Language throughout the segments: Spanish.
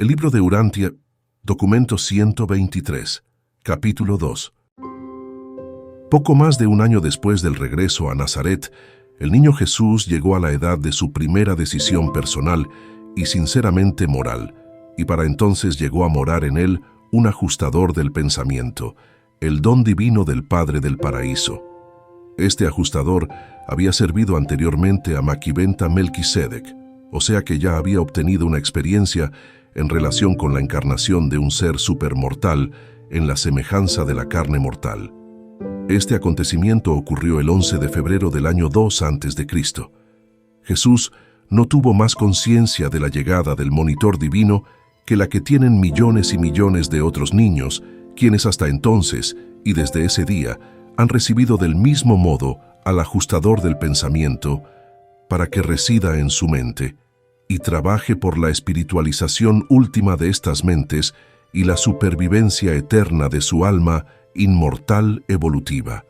El libro de Urantia, documento 123, capítulo 2. Poco más de un año después del regreso a Nazaret, el niño Jesús llegó a la edad de su primera decisión personal y sinceramente moral, y para entonces llegó a morar en él un ajustador del pensamiento, el don divino del Padre del Paraíso. Este ajustador había servido anteriormente a Maquiventa Melquisedec, o sea que ya había obtenido una experiencia en relación con la encarnación de un ser supermortal en la semejanza de la carne mortal. Este acontecimiento ocurrió el 11 de febrero del año 2 a.C. Jesús no tuvo más conciencia de la llegada del monitor divino que la que tienen millones y millones de otros niños, quienes hasta entonces, y desde ese día, han recibido del mismo modo al ajustador del pensamiento para que resida en su mente y trabaje por la espiritualización última de estas mentes y la supervivencia eterna de su alma inmortal evolutiva.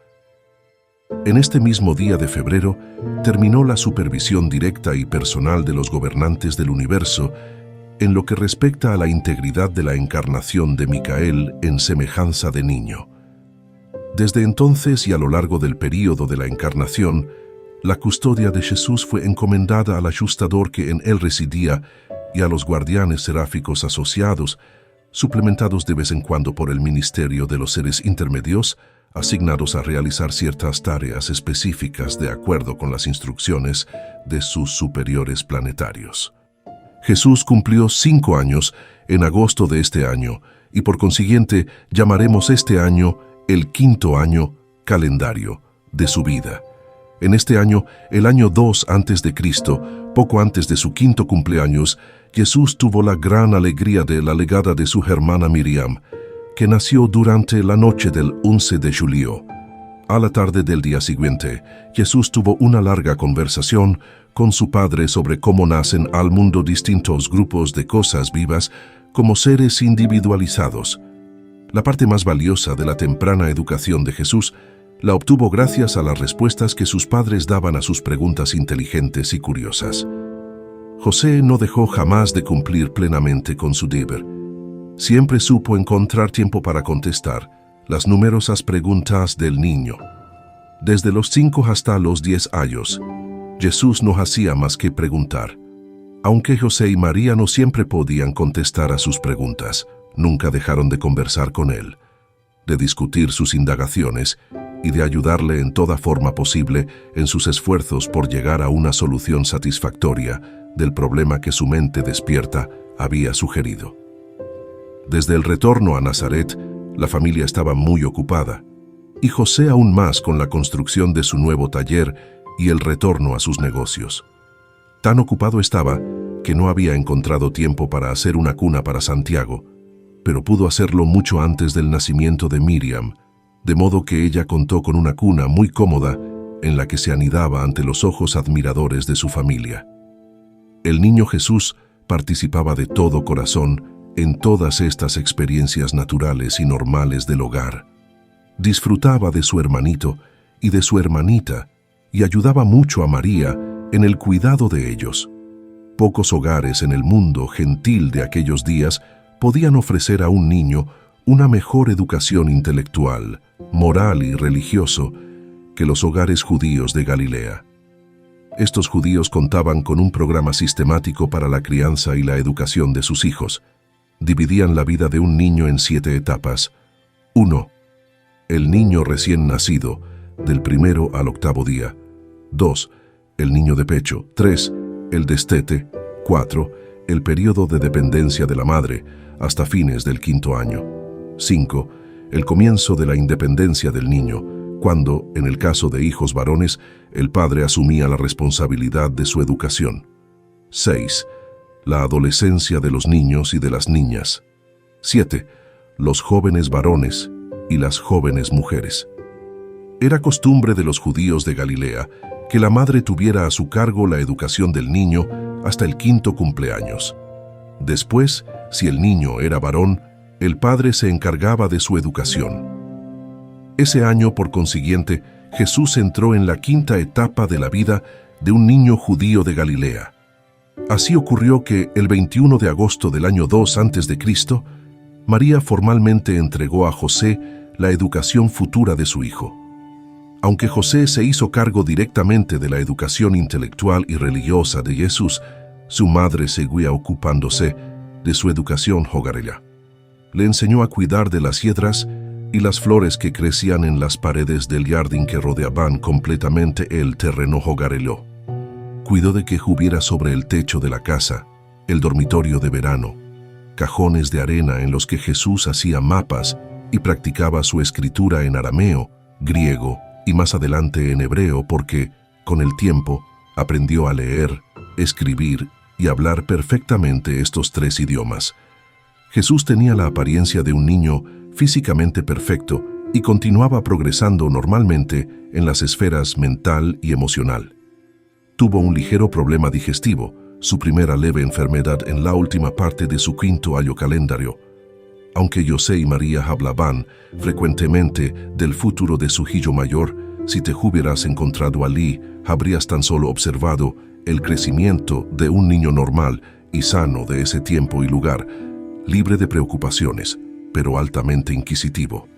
En este mismo día de febrero terminó la supervisión directa y personal de los gobernantes del universo en lo que respecta a la integridad de la encarnación de Micael en semejanza de niño. Desde entonces y a lo largo del período de la encarnación, la custodia de Jesús fue encomendada al ajustador que en él residía y a los guardianes seráficos asociados, suplementados de vez en cuando por el ministerio de los seres intermedios, asignados a realizar ciertas tareas específicas de acuerdo con las instrucciones de sus superiores planetarios. Jesús cumplió 5 años en agosto de este año y por consiguiente llamaremos este año el 5º año calendario de su vida. En este año, el año 2 a.C., poco antes de su 5º cumpleaños, Jesús tuvo la gran alegría de la llegada de su hermana Miriam, que nació durante la noche del 11 de julio. A la tarde del día siguiente, Jesús tuvo una larga conversación con su padre sobre cómo nacen al mundo distintos grupos de cosas vivas como seres individualizados. La parte más valiosa de la temprana educación de Jesús la obtuvo gracias a las respuestas que sus padres daban a sus preguntas inteligentes y curiosas. José no dejó jamás de cumplir plenamente con su deber. Siempre supo encontrar tiempo para contestar las numerosas preguntas del niño. Desde los 5 hasta los 10 años, Jesús no hacía más que preguntar. Aunque José y María no siempre podían contestar a sus preguntas, nunca dejaron de conversar con él, de discutir sus indagaciones y de ayudarle en toda forma posible en sus esfuerzos por llegar a una solución satisfactoria del problema que su mente despierta había sugerido. Desde el retorno a Nazaret, la familia estaba muy ocupada, y José aún más con la construcción de su nuevo taller y el retorno a sus negocios. Tan ocupado estaba que no había encontrado tiempo para hacer una cuna para Santiago, pero pudo hacerlo mucho antes del nacimiento de Miriam, de modo que ella contó con una cuna muy cómoda en la que se anidaba ante los ojos admiradores de su familia. El niño Jesús participaba de todo corazón en todas estas experiencias naturales y normales del hogar. Disfrutaba de su hermanito y de su hermanita y ayudaba mucho a María en el cuidado de ellos. Pocos hogares en el mundo gentil de aquellos días podían ofrecer a un niño una mejor educación intelectual, moral y religioso que los hogares judíos de Galilea. Estos judíos contaban con un programa sistemático para la crianza y la educación de sus hijos. Dividían la vida de un niño en 7 etapas. 1. El niño recién nacido, del 1º al 8º día. 2. El niño de pecho. 3. El destete. 4. El periodo de dependencia de la madre, hasta fines del 5º año. 5. El comienzo de la independencia del niño, cuando, en el caso de hijos varones, el padre asumía la responsabilidad de su educación. 6. La adolescencia de los niños y de las niñas. 7. Los jóvenes varones y las jóvenes mujeres. Era costumbre de los judíos de Galilea que la madre tuviera a su cargo la educación del niño hasta el 5º cumpleaños. Después, si el niño era varón, el padre se encargaba de su educación. Ese año, por consiguiente, Jesús entró en la 5ª etapa de la vida de un niño judío de Galilea. Así ocurrió que el 21 de agosto del año 2 a.C., María formalmente entregó a José la educación futura de su hijo. Aunque José se hizo cargo directamente de la educación intelectual y religiosa de Jesús, su madre seguía ocupándose de su educación hogareña. Le enseñó a cuidar de las hiedras y las flores que crecían en las paredes del jardín que rodeaban completamente el terreno hogareño. Cuidó de que hubiera sobre el techo de la casa el dormitorio de verano, cajones de arena en los que Jesús hacía mapas y practicaba su escritura en arameo, griego y más adelante en hebreo porque, con el tiempo, aprendió a leer, escribir y hablar perfectamente estos 3 idiomas. Jesús tenía la apariencia de un niño físicamente perfecto y continuaba progresando normalmente en las esferas mental y emocional. Tuvo un ligero problema digestivo, su primera leve enfermedad en la última parte de su 5º año calendario. Aunque José y María hablaban frecuentemente del futuro de su hijo mayor, si te hubieras encontrado allí, habrías tan solo observado el crecimiento de un niño normal y sano de ese tiempo y lugar, libre de preocupaciones, pero altamente inquisitivo.